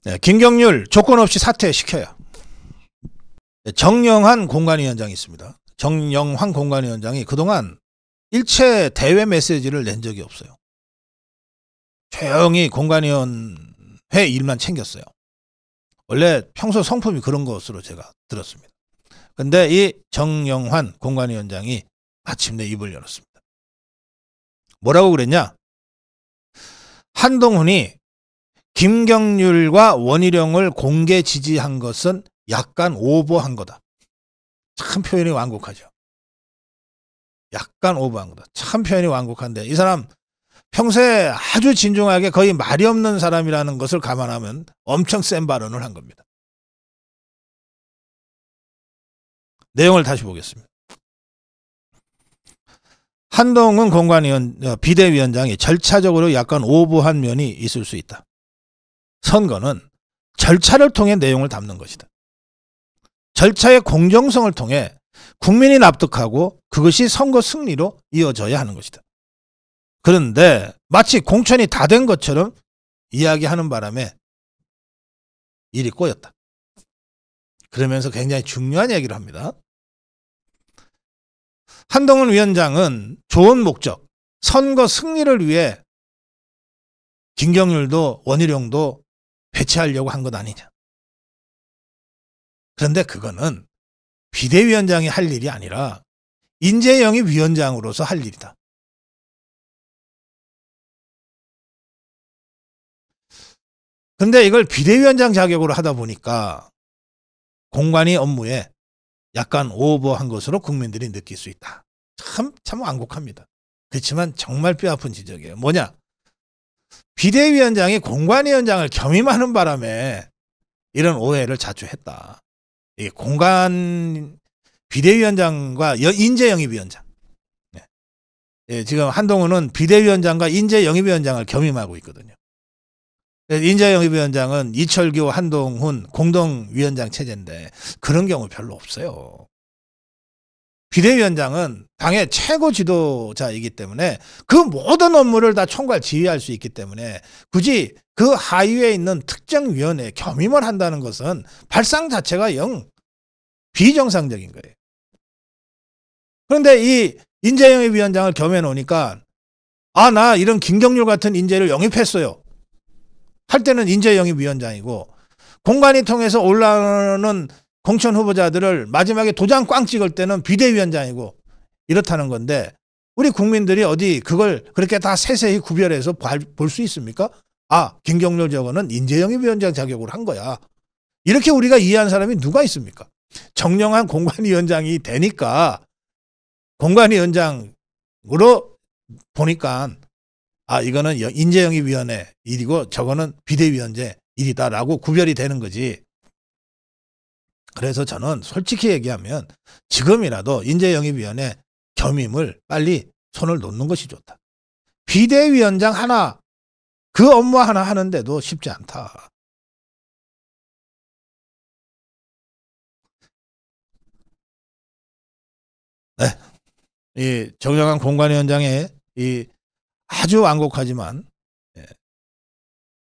네, 김경률 조건 없이 사퇴시켜야. 정영환 공관위원장이 있습니다. 정영환 공관위원장이 그동안 일체 대외 메시지를 낸 적이 없어요. 조용히 공관위원회 일만 챙겼어요. 원래 평소 성품이 그런 것으로 제가 들었습니다. 근데 이 정영환 공관위원장이 마침내 입을 열었습니다. 뭐라고 그랬냐? 한동훈이 김경률과 원희룡을 공개 지지한 것은 약간 오버한 거다. 참 표현이 완곡하죠. 약간 오버한 거다. 참 표현이 완곡한데 이 사람 평소에 아주 진중하게 거의 말이 없는 사람이라는 것을 감안하면 엄청 센 발언을 한 겁니다. 내용을 다시 보겠습니다. 한동훈 비대위원장이 절차적으로 약간 오버한 면이 있을 수 있다. 선거는 절차를 통해 내용을 담는 것이다. 절차의 공정성을 통해 국민이 납득하고 그것이 선거 승리로 이어져야 하는 것이다. 그런데 마치 공천이 다 된 것처럼 이야기하는 바람에 일이 꼬였다. 그러면서 굉장히 중요한 얘기를 합니다. 한동훈 위원장은 좋은 목적, 선거 승리를 위해 김경률도 원희룡도 배치하려고 한 것 아니냐. 그런데 그거는 비대위원장이 할 일이 아니라 인재영입 위원장으로서 할 일이다. 근데 이걸 비대위원장 자격으로 하다 보니까 공관위 업무에 약간 오버한 것으로 국민들이 느낄 수 있다. 참 완곡합니다. 그렇지만 정말 뼈아픈 지적이에요. 뭐냐? 비대위원장이 공관위원장을 겸임하는 바람에 이런 오해를 자초했다. 이 비대위원장과 인재영입위원장. 네. 예, 지금 한동훈은 비대위원장과 인재영입위원장을 겸임하고 있거든요. 인재영입위원장은 이철규, 한동훈 공동위원장 체제인데 그런 경우 별로 없어요. 비대위원장은 당의 최고 지도자이기 때문에 그 모든 업무를 다 총괄 지휘할 수 있기 때문에 굳이 그 하위에 있는 특정위원회에 겸임을 한다는 것은 발상 자체가 영 비정상적인 거예요. 그런데 이 인재영입위원장을 겸해 놓으니까 나 이런 김경률 같은 인재를 영입했어요. 할 때는 인재영입위원장이고 공관위 통해서 올라오는 공천 후보자들을 마지막에 도장 꽝 찍을 때는 비대위원장이고 이렇다는 건데 우리 국민들이 어디 그걸 그렇게 다 세세히 구별해서 볼 수 있습니까? 김경률 저거는 인재영입위원장 자격으로 한 거야. 이렇게 우리가 이해한 사람이 누가 있습니까? 정영환 공관위원장이 되니까 공관위원장으로 보니까 이거는 인재영입위원회 일이고 저거는 비대위원장 일이다라고 구별이 되는 거지. 그래서 저는 솔직히 얘기하면 지금이라도 인재영입위원회 겸임을 빨리 손을 놓는 것이 좋다. 비대위원장 하나 그 업무 하나 하는데도 쉽지 않다. 네, 이 정영환 공관위원장의 이 아주 완곡하지만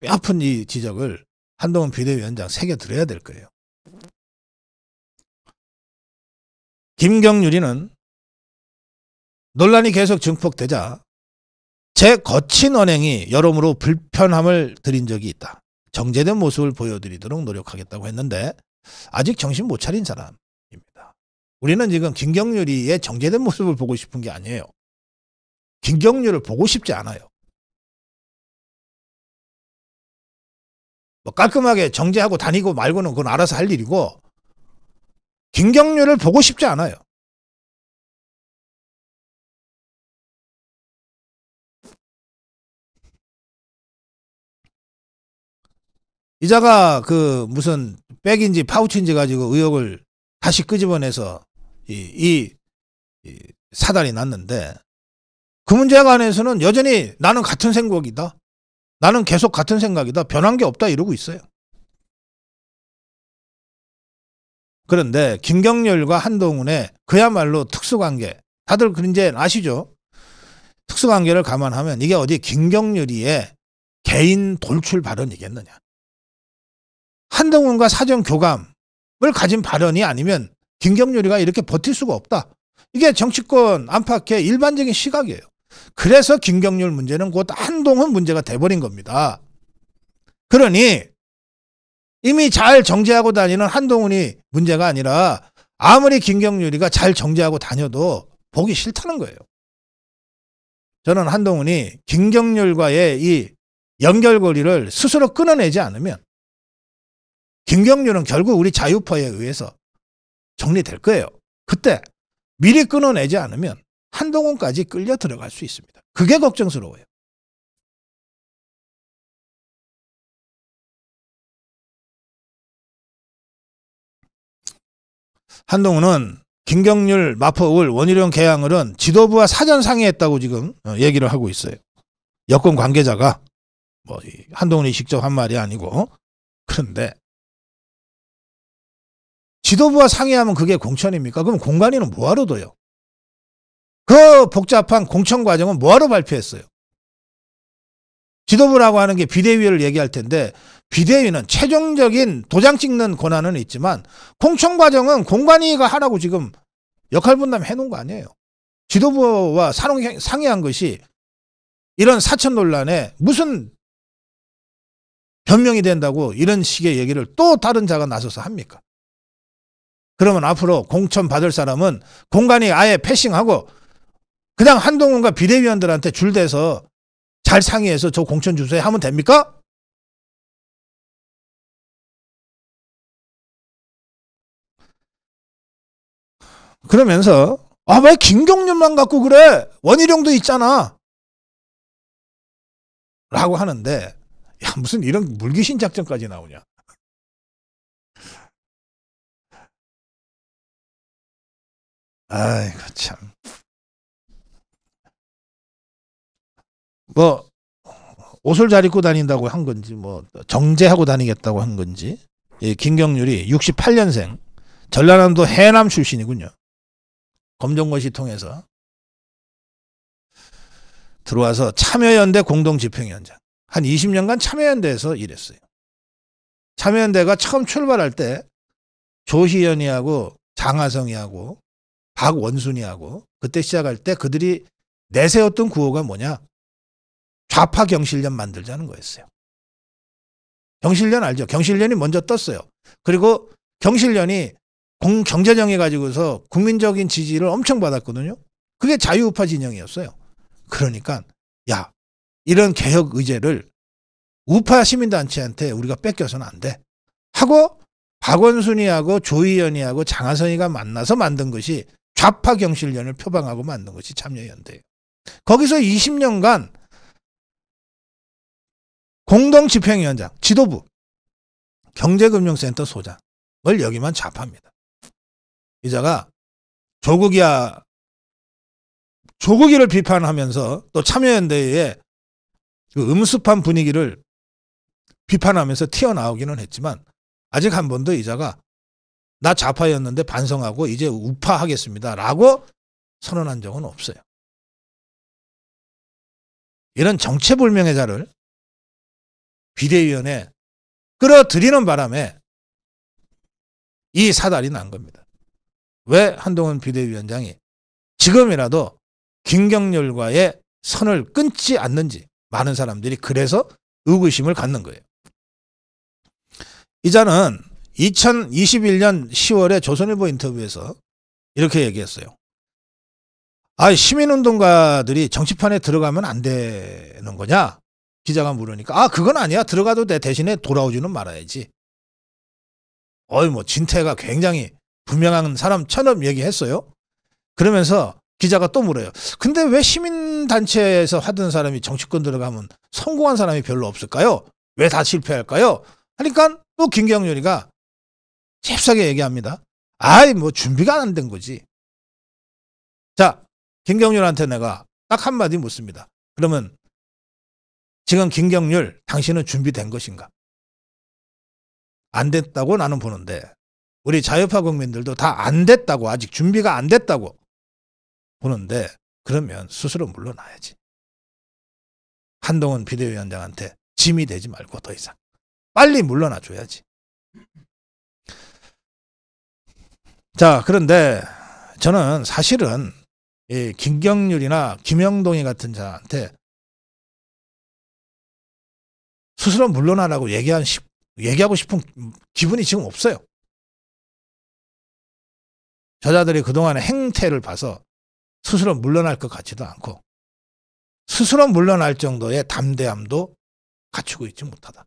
뼈아픈 이 지적을 한동훈 비대위원장 새겨들어야 될 거예요. 김경률이는 논란이 계속 증폭되자 제 거친 언행이 여러모로 불편함을 드린 적이 있다. 정제된 모습을 보여드리도록 노력하겠다고 했는데 아직 정신 못 차린 사람입니다. 우리는 지금 김경률이의 정제된 모습을 보고 싶은 게 아니에요. 김경률을 보고 싶지 않아요. 뭐 깔끔하게 정제하고 다니고 말고는 그건 알아서 할 일이고 김경률을 보고 싶지 않아요. 이자가 무슨 백인지 파우치인지 가지고 의혹을 다시 끄집어내서 이 사달이 났는데 그 문제에 관해서는 여전히 나는 같은 생각이다. 나는 계속 같은 생각이다. 변한 게 없다 이러고 있어요. 그런데 김경률과 한동훈의 그야말로 특수관계 다들 이제 아시죠? 특수관계를 감안하면 이게 어디 김경률이의 개인 돌출 발언이겠느냐. 한동훈과 사전 교감을 가진 발언이 아니면 김경률이가 이렇게 버틸 수가 없다. 이게 정치권 안팎의 일반적인 시각이에요. 그래서 김경률 문제는 곧 한동훈 문제가 돼버린 겁니다. 그러니 이미 잘 정제하고 다니는 한동훈이 문제가 아니라 아무리 김경률이가 잘 정제하고 다녀도 보기 싫다는 거예요. 저는 한동훈이 김경률과의 이 연결고리를 스스로 끊어내지 않으면 김경률은 결국 우리 자유파에 의해서 정리될 거예요. 그때 미리 끊어내지 않으면 한동훈까지 끌려 들어갈 수 있습니다. 그게 걱정스러워요. 한동훈은 김경률, 마포울, 원희룡 개항을은 지도부와 사전 상의했다고 지금 얘기를 하고 있어요. 여권 관계자가 뭐 한동훈이 직접 한 말이 아니고. 그런데 지도부와 상의하면 그게 공천입니까? 그럼 공관위는 뭐하러 둬요? 그 복잡한 공천 과정은 뭐하러 발표했어요? 지도부라고 하는 게 비대위를 얘기할 텐데 비대위는 최종적인 도장 찍는 권한은 있지만 공천 과정은 공관위가 하라고 지금 역할 분담 해놓은 거 아니에요. 지도부와 상의한 것이 이런 사천 논란에 무슨 변명이 된다고 이런 식의 얘기를 또 다른 자가 나서서 합니까? 그러면 앞으로 공천 받을 사람은 공관위 아예 패싱하고 그냥 한동훈과 비대위원들한테 줄대서 잘 상의해서 저 공천 주세요 하면 됩니까? 그러면서 왜 김경률만 갖고 그래? 원희룡도 있잖아. 라고 하는데 야 무슨 이런 물귀신 작전까지 나오냐. 아이고 참. 뭐 옷을 잘 입고 다닌다고 한 건지 뭐 정제하고 다니겠다고 한 건지 김경률이 68년생 전라남도 해남 출신이군요. 검정고시 통해서 들어와서 참여연대 공동집행위원장 한 20년간 참여연대에서 일했어요. 참여연대가 처음 출발할 때 조희연이하고 장하성이하고 박원순이하고 그때 시작할 때 그들이 내세웠던 구호가 뭐냐? 좌파 경실련 만들자는 거였어요. 경실련 알죠? 경실련이 먼저 떴어요. 그리고 경실련이 경제정해 가지고서 국민적인 지지를 엄청 받았거든요. 그게 자유우파 진영이었어요. 그러니까 야 이런 개혁 의제를 우파 시민단체한테 우리가 뺏겨서는 안 돼 하고 박원순이하고 조희연이하고 장하선이가 만나서 만든 것이 좌파 경실련을 표방하고 만든 것이 참여연대예요. 거기서 20년간 공동집행위원장, 지도부, 경제금융센터 소장을 여기만 좌파입니다. 이자가 조국이를 비판하면서 또 참여연대의 그 음습한 분위기를 비판하면서 튀어나오기는 했지만 아직 한 번도 이자가 나 좌파였는데 반성하고 이제 우파하겠습니다 라고 선언한 적은 없어요. 이런 정체불명의 자를 비대위원회에 끌어들이는 바람에 이 사달이 난 겁니다. 왜 한동훈 비대위원장이 지금이라도 김경률과의 선을 끊지 않는지 많은 사람들이 그래서 의구심을 갖는 거예요. 이자는 2021년 10월에 조선일보 인터뷰에서 이렇게 얘기했어요. 시민운동가들이 정치판에 들어가면 안 되는 거냐? 기자가 물으니까 그건 아니야. 들어가도 돼. 대신에 돌아오지는 말아야지. 뭐 진태가 굉장히 분명한 사람처럼 얘기했어요. 그러면서 기자가 또 물어요. 근데 왜 시민단체에서 하던 사람이 정치권 들어가면 성공한 사람이 별로 없을까요? 왜 다 실패할까요? 하니까 또 김경률이가 잽싸게 얘기합니다. 뭐 준비가 안 된 거지. 자, 김경률한테 내가 딱 한마디 묻습니다. 그러면 지금 김경률 당신은 준비된 것인가? 안 됐다고 나는 보는데 우리 자유파 국민들도 다 안 됐다고 아직 준비가 안 됐다고 보는데 그러면 스스로 물러나야지. 한동훈 비대위원장한테 짐이 되지 말고 더 이상 빨리 물러나 줘야지. 자, 그런데 저는 사실은 이 김경률이나 김영동이 같은 자한테 스스로 물러나라고 얘기하고 싶은 기분이 지금 없어요. 저자들이 그동안의 행태를 봐서 스스로 물러날 것 같지도 않고 스스로 물러날 정도의 담대함도 갖추고 있지 못하다.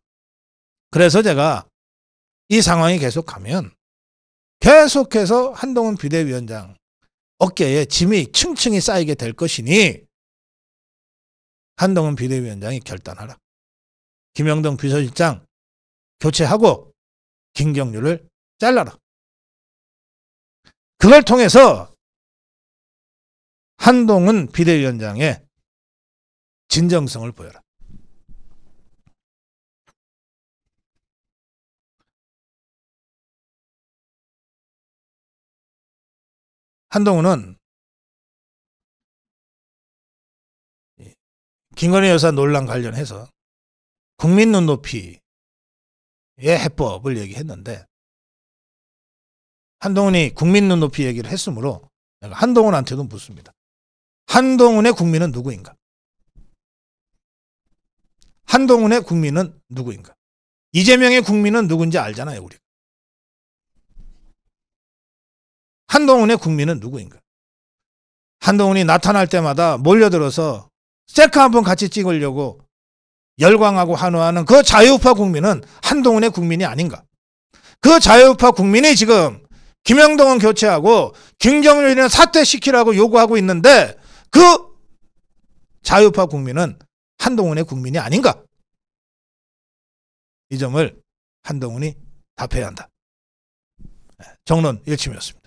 그래서 제가 이 상황이 계속가면 계속해서 한동훈 비대위원장 어깨에 짐이 층층이 쌓이게 될 것이니 한동훈 비대위원장이 결단하라. 김영동 비서실장 교체하고 김경률을 잘라라. 그걸 통해서 한동훈 비대위원장의 진정성을 보여라. 한동훈은 김건희 여사 논란 관련해서 국민 눈높이의 해법을 얘기했는데 한동훈이 국민 눈높이 얘기를 했으므로 내가 한동훈한테도 묻습니다. 한동훈의 국민은 누구인가? 한동훈의 국민은 누구인가? 이재명의 국민은 누군지 알잖아요, 우리. 한동훈의 국민은 누구인가? 한동훈이 나타날 때마다 몰려들어서 셀카 한번 같이 찍으려고 열광하고 환호하는 그 자유우파 국민은 한동훈의 국민이 아닌가? 그 자유우파 국민이 지금 김영동은 교체하고 김경률이는 사퇴시키라고 요구하고 있는데 그 자유우파 국민은 한동훈의 국민이 아닌가? 이 점을 한동훈이 답해야 한다. 정론 일침이었습니다.